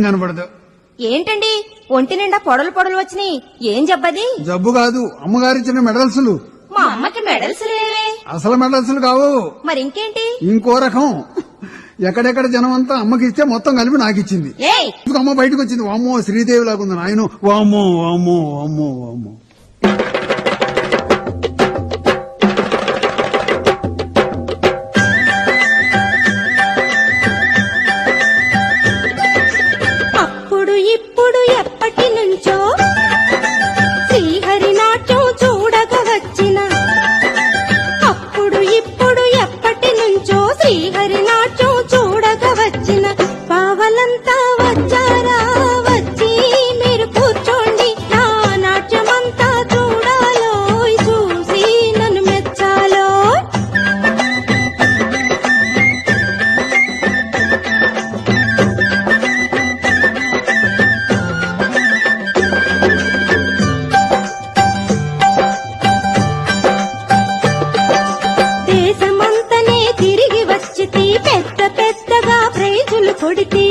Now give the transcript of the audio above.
కనపడదు. ఏంటండి ఒంటి నిండా పొడలు పొడలు వచ్చినాయి? ఏం జబ్బది? జబ్బు కాదు, అమ్మగారిచ్చిన మెడల్స్లు. మా అమ్మకి మెడల్స్ లేవే. అసలు మెడల్స్లు కావు, మరి ఇంకేంటి? ఇంకో రకం. ఎక్కడెక్కడ జనం అంతా అమ్మకి ఇస్తే మొత్తం కలిపి నాకు ఇచ్చింది. ఏయ్, అమ్మ బయటకు వచ్చింది. వామ్మో శ్రీదేవి లాగుంది నాయన. వామ్మో వామ్మో వామ్మో వామ్మో. అప్పుడు ఇప్పుడు ఎప్పటి నుంచో శ్రీహరి నాట్యం చూడక వచ్చిన. అప్పుడు ఇప్పుడు ఎప్పటి నుంచో శ్రీహరి నాట్యం చూడక వచ్చిన. పావలంతా వచ్చారా, వచ్చి మీరు కూర్చోండి. నా నాట్యమంతా చూడాలో, చూసి నన్ను మెచ్చాలో. దేశమంతనే తిరిగి వచ్చి పెద్ద పెద్దగా ప్రైజులు కొడితి.